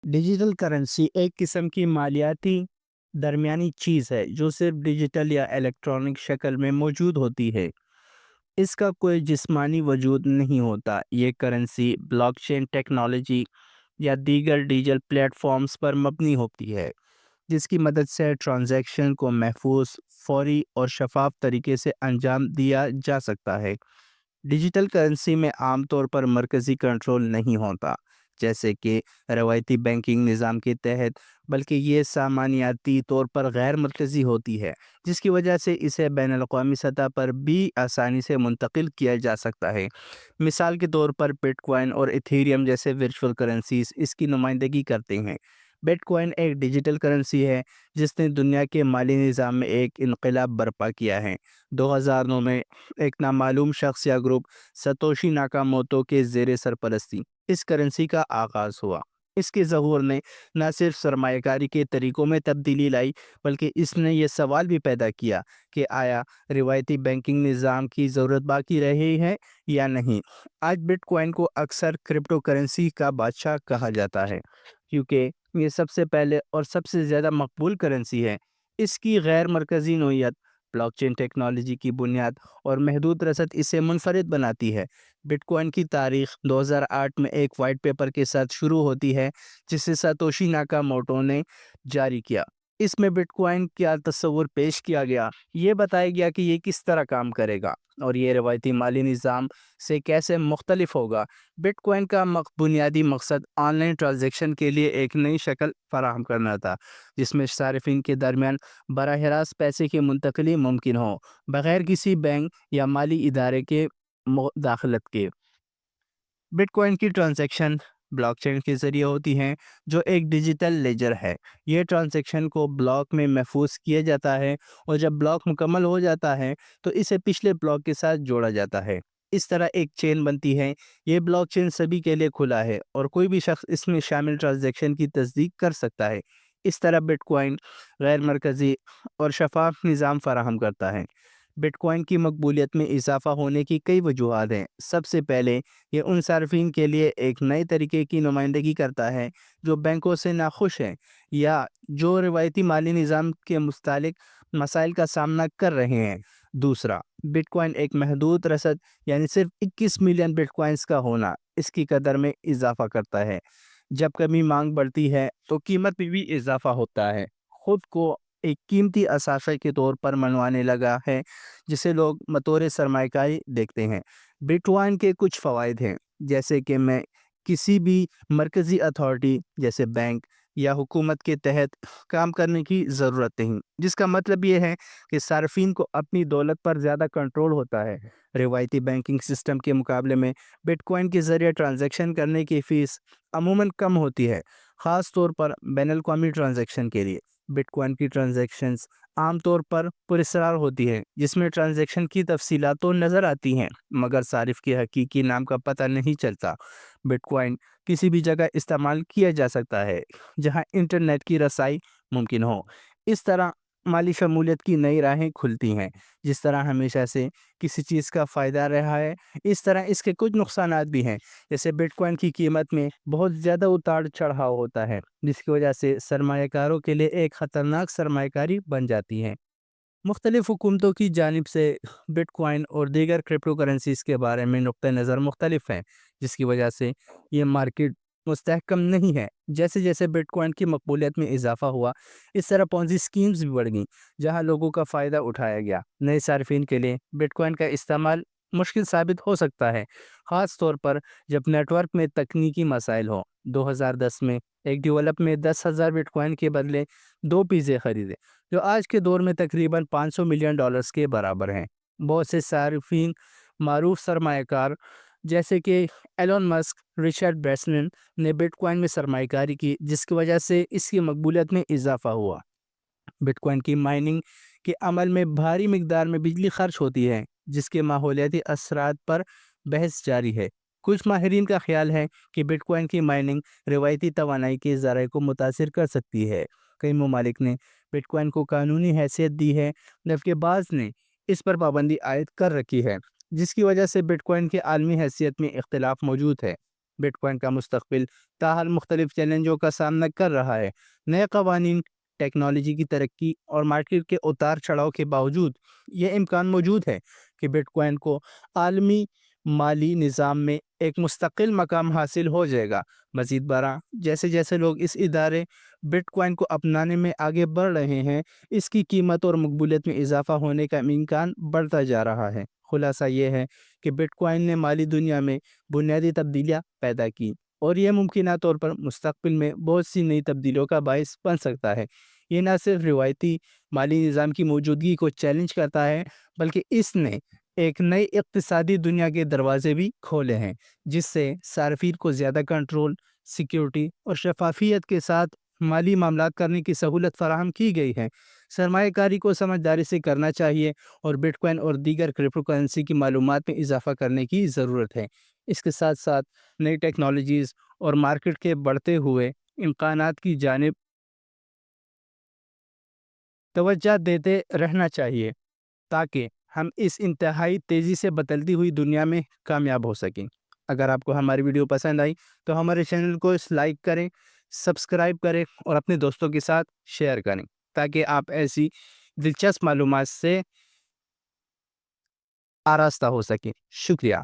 Digital currency ایک قسم کی مالیاتی درمیانی چیز ہے جو صرف ڈیجیٹل یا الیکٹرانک شکل میں موجود ہوتی ہے۔ اس کا کوئی جسمانی وجود نہیں ہوتا۔ یہ کرنسی بلاک چین ٹیکنالوجی یا دیگر ڈیجیٹل پلیٹ فارمز پر مبنی ہوتی ہے، جس کی مدد سے ٹرانزیکشن کو محفوظ، فوری اور شفاف طریقے سے انجام دیا جا سکتا ہے۔ ڈیجیٹل کرنسی میں عام طور پر مرکزی کنٹرول نہیں ہوتا، جیسے کہ روایتی بینکنگ نظام کے تحت، بلکہ یہ سامانیاتی طور پر غیر مرکزی ہوتی ہے، جس کی وجہ سے اسے بین الاقوامی سطح پر بھی آسانی سے منتقل کیا جا سکتا ہے۔ مثال کے طور پر بٹ کوائن اور ایتھیریم جیسے ورچوئل کرنسیز اس کی نمائندگی کرتے ہیں۔ بٹ کوائن ایک ڈیجیٹل کرنسی ہے جس نے دنیا کے مالی نظام میں ایک انقلاب برپا کیا ہے۔ 2009 میں ایک نامعلوم شخص یا گروپ ستوشی ناکاموتو کے زیر سرپرستی اس کرنسی کا آغاز ہوا۔ اس کے ظہور نے نہ صرف سرمایہ کاری کے طریقوں میں تبدیلی لائی، بلکہ اس نے یہ سوال بھی پیدا کیا کہ آیا روایتی بینکنگ نظام کی ضرورت باقی رہی ہے یا نہیں۔ آج بٹ کوائن کو اکثر کرپٹو کرنسی کا بادشاہ کہا جاتا ہے، کیونکہ یہ سب سے پہلے اور سب سے زیادہ مقبول کرنسی ہے۔ اس کی غیر مرکزی نوعیت، بلاک چین ٹیکنالوجی کی بنیاد اور محدود رسد اسے منفرد بناتی ہے۔ بٹ کوائن کی تاریخ 2008 میں ایک وائٹ پیپر کے ساتھ شروع ہوتی ہے جسے ساتوشی ناکاموٹو نے جاری کیا۔ اس میں بٹ کوائن کا تصور پیش کیا گیا، یہ بتایا گیا کہ یہ کس طرح کام کرے گا اور یہ روایتی مالی نظام سے کیسے مختلف ہوگا۔ بٹ کوائن کا بنیادی مقصد آن لائن ٹرانزیکشن کے لیے ایک نئی شکل فراہم کرنا تھا، جس میں صارفین کے درمیان براہ راست پیسے کی منتقلی ممکن ہو، بغیر کسی بینک یا مالی ادارے کے مداخلت کے۔ بٹ کوائن کی ٹرانزیکشن بلاک چین کے ذریعے ہوتی ہیں، جو ایک ڈیجیٹل لیجر ہے۔ یہ ٹرانزیکشن کو بلاک میں محفوظ کیا جاتا ہے اور جب بلاک مکمل ہو جاتا ہے تو اسے پچھلے بلاک کے ساتھ جوڑا جاتا ہے۔ اس طرح ایک چین بنتی ہے۔ یہ بلاک چین سبھی کے لیے کھلا ہے اور کوئی بھی شخص اس میں شامل ٹرانزیکشن کی تصدیق کر سکتا ہے۔ اس طرح بٹ کوائن غیر مرکزی اور شفاف نظام فراہم کرتا ہے۔ بٹ کوائن کی مقبولیت میں اضافہ ہونے کی کئی وجوہات ہیں۔ سب سے پہلے یہ ان صارفین کے لیے ایک نئے طریقے کی نمائندگی کرتا ہے جو بینکوں سے ناخوش ہیں یا جو روایتی مالی نظام کے مستعلق مسائل کا سامنا کر رہے ہیں۔ دوسرا، بٹ کوائن ایک محدود رسد یعنی صرف 21 ملین بٹ کوائنز کا ہونا اس کی قدر میں اضافہ کرتا ہے۔ جب کمی مانگ بڑھتی ہے تو قیمت میں بھی اضافہ ہوتا ہے۔ خود کو ایک قیمتی اثاثہ کے طور پر منوانے لگا ہے جسے لوگ بطور سرمایہ کاری دیکھتے ہیں۔ بٹ کوائن کے کچھ فوائد ہیں، جیسے کہ میں کسی بھی مرکزی اتھارٹی جیسے بینک یا حکومت کے تحت کام کرنے کی ضرورت نہیں، جس کا مطلب یہ ہے کہ صارفین کو اپنی دولت پر زیادہ کنٹرول ہوتا ہے۔ روایتی بینکنگ سسٹم کے مقابلے میں بٹ کوائن کے ذریعے ٹرانزیکشن کرنے کی فیس عموماً کم ہوتی ہے، خاص طور پر بین الاقوامی ٹرانزیکشن کے لیے۔ بٹ کوائن کی ٹرانزیکشنز عام طور پر پراسرار ہوتی ہے، جس میں ٹرانزیکشن کی تفصیلات تو نظر آتی ہیں مگر صارف کے حقیقی نام کا پتہ نہیں چلتا۔ بٹ کوائن کسی بھی جگہ استعمال کیا جا سکتا ہے جہاں انٹرنیٹ کی رسائی ممکن ہو۔ اس طرح مالی شمولیت کی نئی راہیں کھلتی ہیں۔ جس طرح ہمیشہ سے کسی چیز کا فائدہ رہا ہے، اس طرح اس کے کچھ نقصانات بھی ہیں، جیسے بٹ کوائن کی قیمت میں بہت زیادہ اتار چڑھاؤ ہوتا ہے، جس کی وجہ سے سرمایہ کاروں کے لیے ایک خطرناک سرمایہ کاری بن جاتی ہے۔ مختلف حکومتوں کی جانب سے بٹ کوائن اور دیگر کرپٹو کرنسیز کے بارے میں نقطہ نظر مختلف ہیں، جس کی وجہ سے یہ مارکیٹ مستحکم نہیں ہے۔ جیسے جیسے بٹ کوائن کی مقبولیت میں اضافہ ہوا، اس طرح پونزی سکیمز بھی بڑھ گئیں جہاں لوگوں کا فائدہ اٹھایا گیا۔ نئے صارفین کے لیے بٹ کوائن کا استعمال مشکل ثابت ہو سکتا ہے، خاص طور پر جب نیٹ ورک میں تکنیکی مسائل ہوں۔ 2010 میں ایک ڈیولپ میں 10,000 بٹ کوائن کے بدلے 2 پیزے خریدے، جو آج کے دور میں تقریباً $500 ملین کے برابر ہیں۔ بہت سے صارفین معروف سرمایہ کار جیسے کہ ایلون مسک، رچرڈ برینسن نے بٹ کوائن میں سرمایہ کاری کی، جس کی وجہ سے اس کی مقبولیت میں اضافہ ہوا۔ بٹ کوائن کی مائننگ کے عمل میں بھاری مقدار میں بجلی خرچ ہوتی ہے، جس کے ماحولیاتی اثرات پر بحث جاری ہے۔ کچھ ماہرین کا خیال ہے کہ بٹ کوائن کی مائننگ روایتی توانائی کے ذرائع کو متاثر کر سکتی ہے۔ کئی ممالک نے بٹ کوائن کو قانونی حیثیت دی ہے، جبکہ بعض نے اس پر پابندی عائد کر رکھی ہے، جس کی وجہ سے بٹ کوائن کی عالمی حیثیت میں اختلاف موجود ہے۔ بٹ کوائن کا مستقبل تاحال مختلف چیلنجوں کا سامنا کر رہا ہے۔ نئے قوانین، ٹیکنالوجی کی ترقی اور مارکیٹ کے اتار چڑھاؤ کے باوجود یہ امکان موجود ہے کہ بٹ کوائن کو عالمی مالی نظام میں ایک مستقل مقام حاصل ہو جائے گا۔ مزید برآں، جیسے جیسے لوگ اس ادارے بٹ کوائن کو اپنانے میں آگے بڑھ رہے ہیں، اس کی قیمت اور مقبولیت میں اضافہ ہونے کا امکان بڑھتا جا رہا ہے۔ خلاصہ یہ ہے کہ بٹ کوائن نے مالی دنیا میں بنیادی تبدیلیاں پیدا کی، اور یہ ممکنہ طور پر مستقبل میں بہت سی نئی تبدیلیوں کا باعث بن سکتا ہے۔ یہ نہ صرف روایتی مالی نظام کی موجودگی کو چیلنج کرتا ہے، بلکہ اس نے ایک نئی اقتصادی دنیا کے دروازے بھی کھولے ہیں، جس سے صارفین کو زیادہ کنٹرول، سیکیورٹی اور شفافیت کے ساتھ مالی معاملات کرنے کی سہولت فراہم کی گئی ہے۔ سرمایہ کاری کو سمجھداری سے کرنا چاہیے اور بٹ کوائن اور دیگر کرپٹو کرنسی کی معلومات میں اضافہ کرنے کی ضرورت ہے۔ اس کے ساتھ ساتھ نئی ٹیکنالوجیز اور مارکیٹ کے بڑھتے ہوئے امکانات کی جانب توجہ دیتے رہنا چاہیے، تاکہ ہم اس انتہائی تیزی سے بدلتی ہوئی دنیا میں کامیاب ہو سکیں۔ اگر آپ کو ہماری ویڈیو پسند آئی تو ہمارے چینل کو لائک کریں، سبسکرائب کریں اور اپنے دوستوں کے ساتھ شیئر کریں، تاکہ آپ ایسی دلچسپ معلومات سے آراستہ ہو سکیں۔ شکریہ۔